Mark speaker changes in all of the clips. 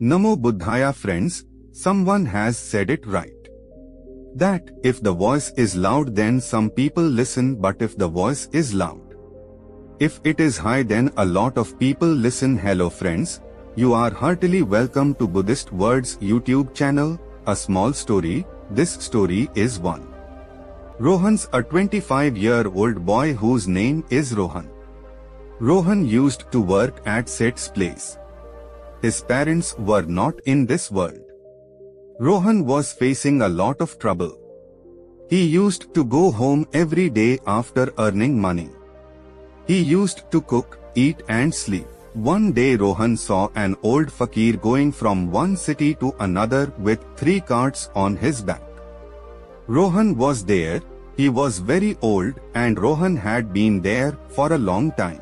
Speaker 1: Namo Buddhaya friends, someone has said it right. That if the voice is loud then some people listen, but if the voice is loud, if it is high then a lot of people listen. Hello friends, you are heartily welcome to Buddhist Word's YouTube channel, A Small Story. This story is one. Rohan's a 25-year-old boy whose name is Rohan. Rohan used to work at Seth's place. His parents were not in this world. Rohan was facing a lot of trouble. He used to go home every day after earning money. He used to cook, eat and sleep. One day Rohan saw an old fakir going from one city to another with 3 carts on his back. Rohan was there. He was very old and Rohan had been there for a long time.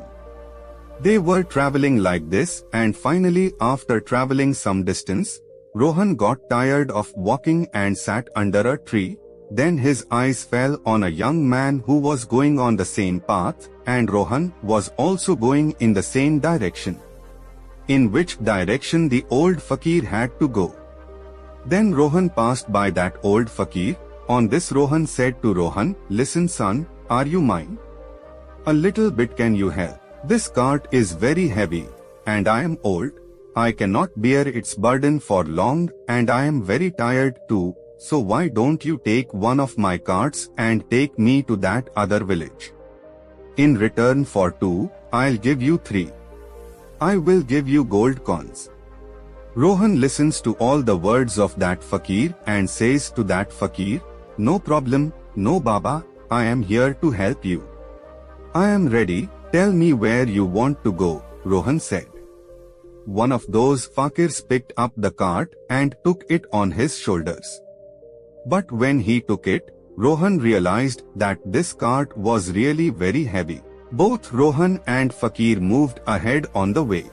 Speaker 1: They were traveling like this, and finally after traveling some distance, Rohan got tired of walking and sat under a tree. Then his eyes fell on a young man who was going on the same path, and Rohan was also going in the same direction. In which direction the old fakir had to go? Then Rohan passed by that old fakir. On this Rohan said to Rohan, "Listen son, are you mine? A little bit can you help? This cart is very heavy, and I am old. I cannot bear its burden for long, and I am very tired too, so why don't you take one of my carts and take me to that other village? In return for 2, I'll give you 3. I will give you gold coins." Rohan listens to all the words of that fakir and says to that fakir, "No problem, no Baba, I am here to help you. I am ready, tell me where you want to go," Rohan said. One of those fakirs picked up the cart and took it on his shoulders. But when he took it, Rohan realized that this cart was really very heavy. Both Rohan and fakir moved ahead on the way.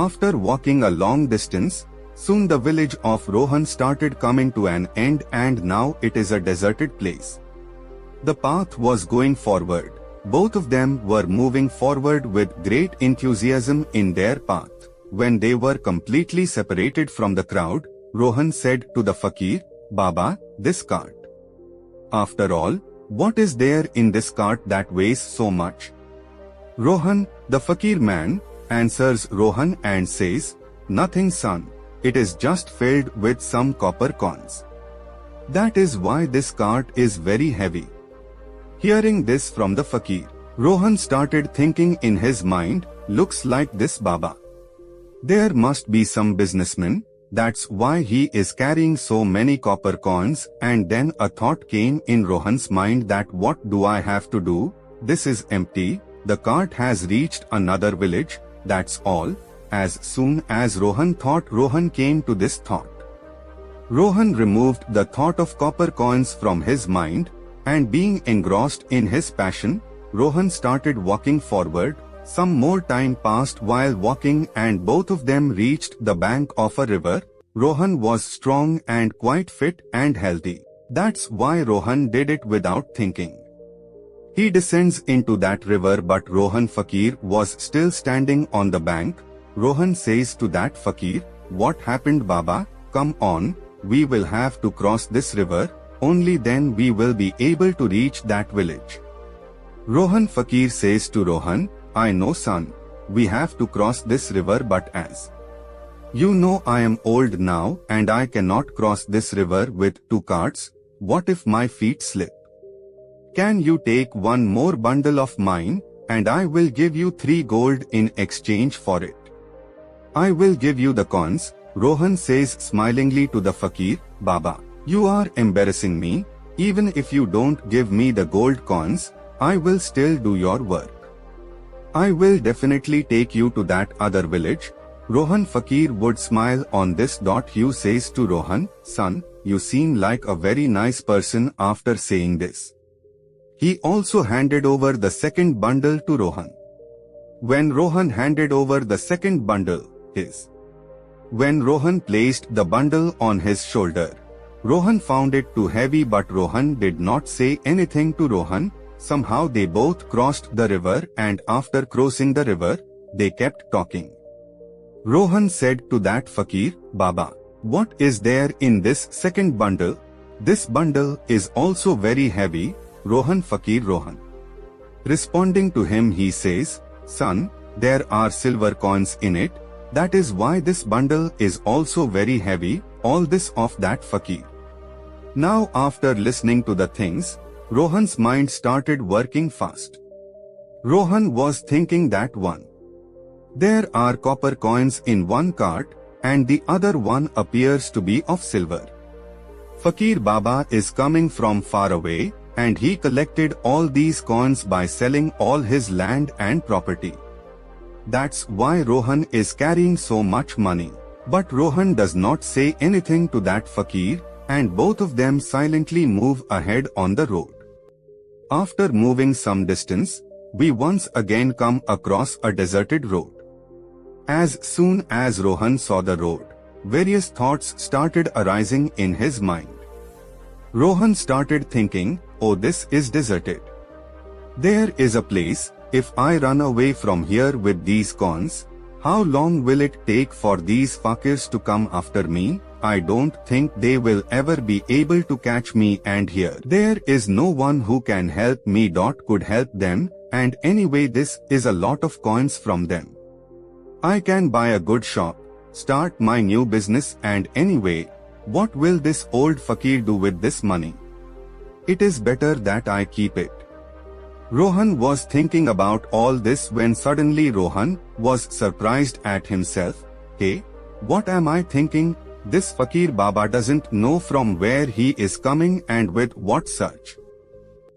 Speaker 1: After walking a long distance, soon the village of Rohan started coming to an end, and now it is a deserted place. The path was going forward. Both of them were moving forward with great enthusiasm in their path. When they were completely separated from the crowd, Rohan said to the fakir, "Baba, this cart. After all, what is there in this cart that weighs so much?" "Rohan, the fakir man," answers Rohan and says, "Nothing son, it is just filled with some copper coins. That is why this cart is very heavy." Hearing this from the fakir, Rohan started thinking in his mind, "Looks like this Baba. There must be some businessman, that's why he is carrying so many copper coins." And then a thought came in Rohan's mind that what do I have to do? This is empty, the cart has reached another village, that's all. As soon as Rohan thought, Rohan came to this thought. Rohan removed the thought of copper coins from his mind, and being engrossed in his passion, Rohan started walking forward. Some more time passed while walking and both of them reached the bank of a river. Rohan was strong and quite fit and healthy. That's why Rohan did it without thinking. He descends into that river, but Rohan fakir was still standing on the bank. Rohan says to that fakir, "What happened Baba? Come on, we will have to cross this river, only then we will be able to reach that village." Rohan fakir says to Rohan, "I know son, we have to cross this river, but as you know I am old now and I cannot cross this river with 2 carts. What if my feet slip? Can you take one more bundle of mine, and I will give you 3 gold in exchange for it. I will give you the coins." Rohan says smilingly to the fakir, "Baba, you are embarrassing me. Even if you don't give me the gold coins, I will still do your work. I will definitely take you to that other village." Rohan fakir would smile on this. He says to Rohan, "Son, you seem like a very nice person." After saying this, he also handed over the second bundle to Rohan. When Rohan handed over the second bundle, when Rohan placed the bundle on his shoulder, Rohan found it too heavy, but Rohan did not say anything to Rohan. Somehow they both crossed the river, and after crossing the river, they kept talking. Rohan said to that fakir, Baba, what is there in this second bundle? This bundle is also very heavy, Rohan fakir Rohan. Responding to him he says, Son, there are silver coins in it, that is why this bundle is also very heavy, all this of that fakir. Now after listening to the things, Rohan's mind started working fast. Rohan was thinking that one. There are copper coins in one cart, and the other one appears to be of silver. Fakir Baba is coming from far away, and he collected all these coins by selling all his land and property. That's why Rohan is carrying so much money. But Rohan does not say anything to that fakir, and both of them silently move ahead on the road. After moving some distance, we once again come across a deserted road. As soon as Rohan saw the road, various thoughts started arising in his mind. Rohan started thinking, oh, this is deserted. There is a place, if I run away from here with these coins, how long will it take for these fakirs to come after me? I don't think they will ever be able to catch me, and here there is no one who can help me. Could help them, and anyway this is a lot of coins from them. I can buy a good shop, start my new business, and anyway, what will this old fakir do with this money? It is better that I keep it. Rohan was thinking about all this when suddenly Rohan was surprised at himself. Hey, what am I thinking? This fakir Baba doesn't know from where he is coming and with what search.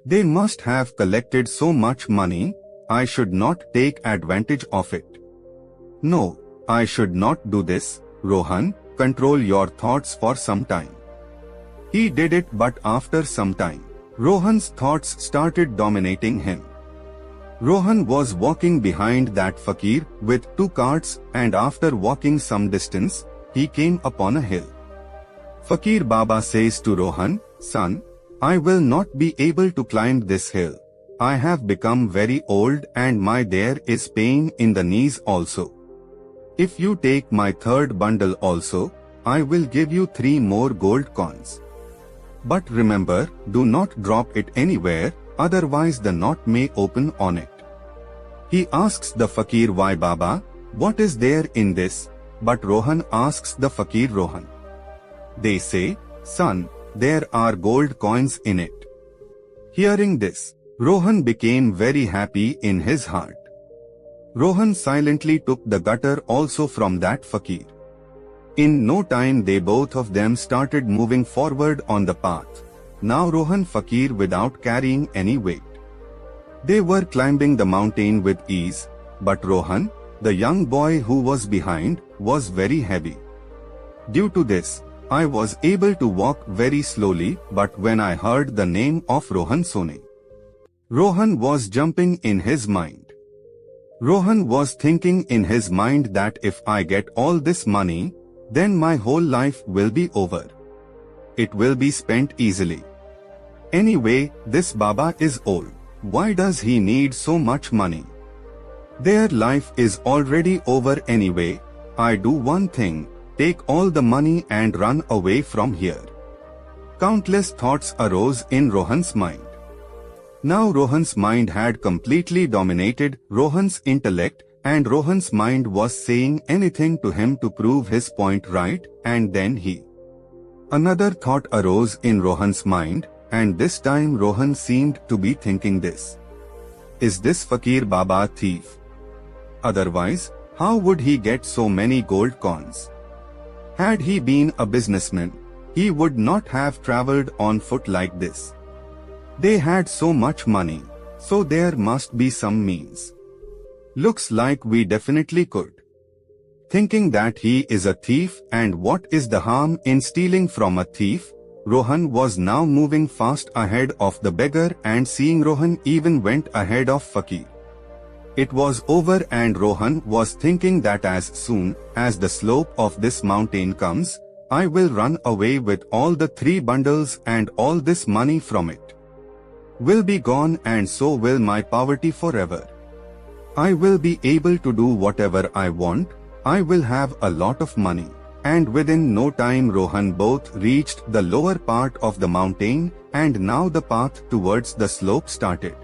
Speaker 1: They must have collected so much money, I should not take advantage of it. No, I should not do this. Rohan, control your thoughts for some time. He did it, but after some time, Rohan's thoughts started dominating him. Rohan was walking behind that fakir with two carts, and after walking some distance, he came upon a hill. Fakir Baba says to Rohan, Son, I will not be able to climb this hill. I have become very old and my there is pain in the knees also. If you take my third bundle also, I will give you 3 more gold coins. But remember, do not drop it anywhere, otherwise the knot may open on it. He asks the fakir, why Baba, what is there in this? But Rohan asks the fakir, Rohan. They say, Son, there are gold coins in it. Hearing this, Rohan became very happy in his heart. Rohan silently took the gutter also from that fakir. In no time they both of them started moving forward on the path. Now Rohan fakir without carrying any weight. They were climbing the mountain with ease, but Rohan, the young boy who was behind, was very heavy. Due to this, I was able to walk very slowly, but when I heard the name of Rohan Sone, Rohan was jumping in his mind. Rohan was thinking in his mind that if I get all this money, then my whole life will be over. It will be spent easily. Anyway, this Baba is old. Why does he need so much money? Their life is already over anyway. I do one thing, take all the money and run away from here. Countless thoughts arose in Rohan's mind. Now Rohan's mind had completely dominated Rohan's intellect, and Rohan's mind was saying anything to him to prove his point right, and then Another thought arose in Rohan's mind, and this time Rohan seemed to be thinking this. Is this fakir Baba a thief? Otherwise, how would he get so many gold coins? Had he been a businessman, he would not have traveled on foot like this. They had so much money, so there must be some means. Looks like we definitely could. Thinking that he is a thief, and what is the harm in stealing from a thief, Rohan was now moving fast ahead of the beggar, and seeing Rohan even went ahead of fakir. It was over, and Rohan was thinking that as soon as the slope of this mountain comes, I will run away with all the 3 bundles, and all this money from it will be gone, and so will my poverty forever. I will be able to do whatever I want, I will have a lot of money. And within no time Rohan both reached the lower part of the mountain, and now the path towards the slope started.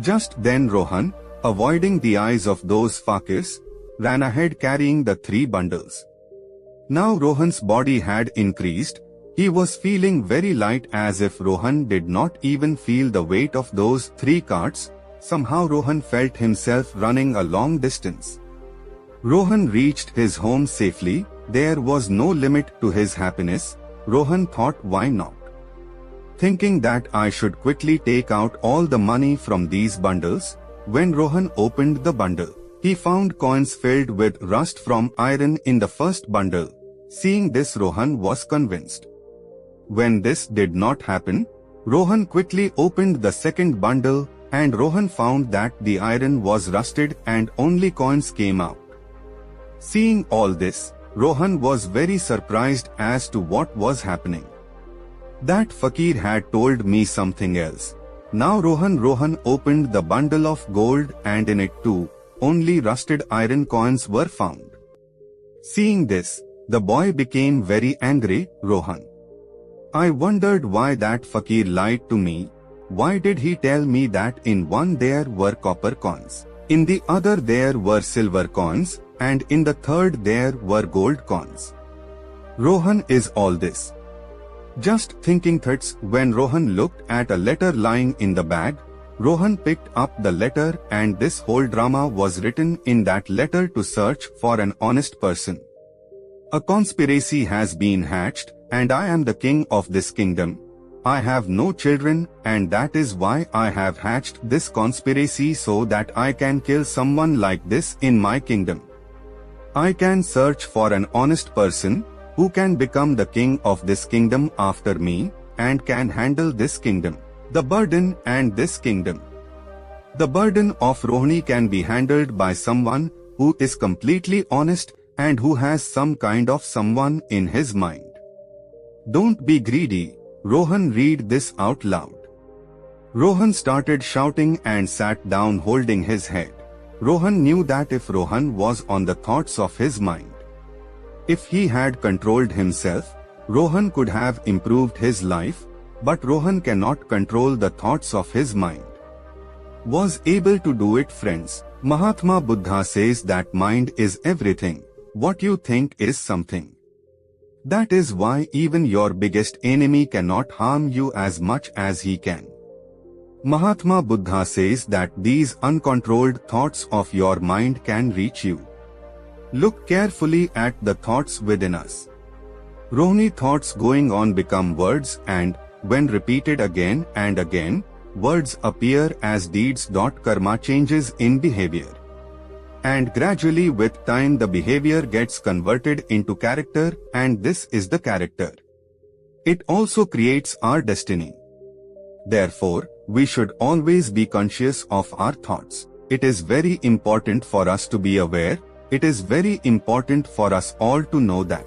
Speaker 1: Just then Rohan, avoiding the eyes of those fakirs, ran ahead carrying the 3 bundles. Now Rohan's body had increased. He was feeling very light, as if Rohan did not even feel the weight of those 3 carts. Somehow Rohan felt himself running a long distance. Rohan reached his home safely. There was no limit to his happiness. Rohan thought, why not? Thinking that I should quickly take out all the money from these bundles. When Rohan opened the bundle, he found coins filled with rust from iron in the first bundle. Seeing this, Rohan was convinced. When this did not happen, Rohan quickly opened the second bundle, and Rohan found that the iron was rusted and only coins came out. Seeing all this, Rohan was very surprised as to what was happening. That fakir had told me something else. Now Rohan opened the bundle of gold, and in it too, only rusted iron coins were found. Seeing this, the boy became very angry. Rohan, I wondered why that fakir lied to me. Why did he tell me that in one there were copper coins, in the other there were silver coins, and in the third there were gold coins? Rohan is all this. Just thinking thoughts, when Rohan looked at a letter lying in the bag, Rohan picked up the letter, and this whole drama was written in that letter to search for an honest person. A conspiracy has been hatched, and I am the king of this kingdom. I have no children, and that is why I have hatched this conspiracy, so that I can kill someone like this in my kingdom. I can search for an honest person who can become the king of this kingdom after me, and can handle this kingdom, the burden and this kingdom. The burden of Rohini can be handled by someone who is completely honest and who has some kind of someone in his mind. Don't be greedy. Rohan read this out loud. Rohan started shouting and sat down holding his head. Rohan knew that if Rohan was on the thoughts of his mind, if he had controlled himself, Rohan could have improved his life, but Rohan cannot control the thoughts of his mind. Was able to do it, friends. Mahatma Buddha says that mind is everything. What you think is something. That is why even your biggest enemy cannot harm you as much as he can. Mahatma Buddha says that these uncontrolled thoughts of your mind can reach you. Look carefully at the thoughts within us. Rohini thoughts going on become words, and when repeated again and again, words appear as deeds. Karma changes in behavior. And gradually with time the behavior gets converted into character, and this is the character. It also creates our destiny. Therefore, we should always be conscious of our thoughts. It is very important for us to be aware. It is very important for us all to know that.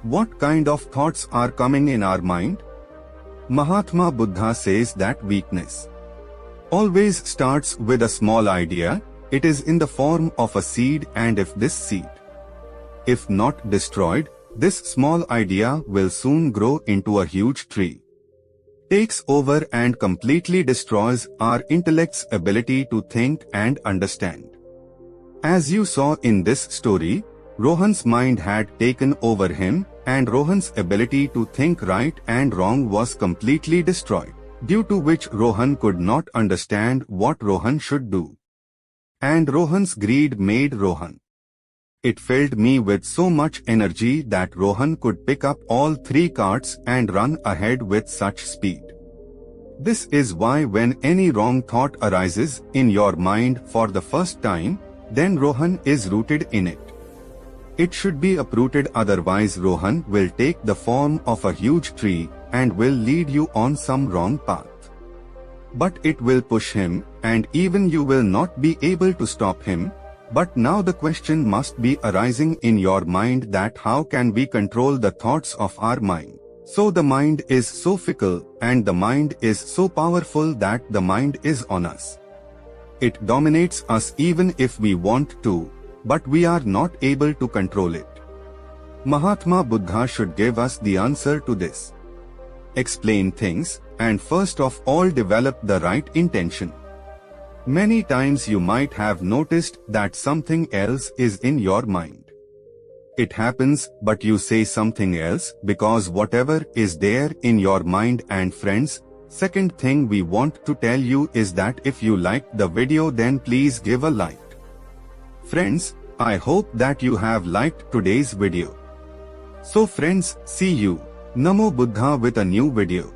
Speaker 1: What kind of thoughts are coming in our mind? Mahatma Buddha says that weakness always starts with a small idea. It is in the form of a seed, and if this seed, if not destroyed, this small idea will soon grow into a huge tree. Takes over and completely destroys our intellect's ability to think and understand. As you saw in this story, Rohan's mind had taken over him, and Rohan's ability to think right and wrong was completely destroyed, due to which Rohan could not understand what Rohan should do. And Rohan's greed made Rohan. It filled me with so much energy that Rohan could pick up all 3 carts and run ahead with such speed. This is why when any wrong thought arises in your mind for the first time, then Rohan is rooted in it. It should be uprooted, otherwise Rohan will take the form of a huge tree and will lead you on some wrong path. But it will push him, and even you will not be able to stop him. But now the question must be arising in your mind that how can we control the thoughts of our mind? So the mind is so fickle, and the mind is so powerful that the mind is on us. It dominates us even if we want to. but we are not able to control it. Mahatma Buddha should give us the answer to this. Explain things, and first of all develop the right intention. Many times you might have noticed that something else is in your mind. It happens, but you say something else because whatever is there in your mind. And friends, second thing we want to tell you is that if you liked the video, then please give a like. Friends, I hope that you have liked today's video. So friends, see you, Namo Buddha, with a new video.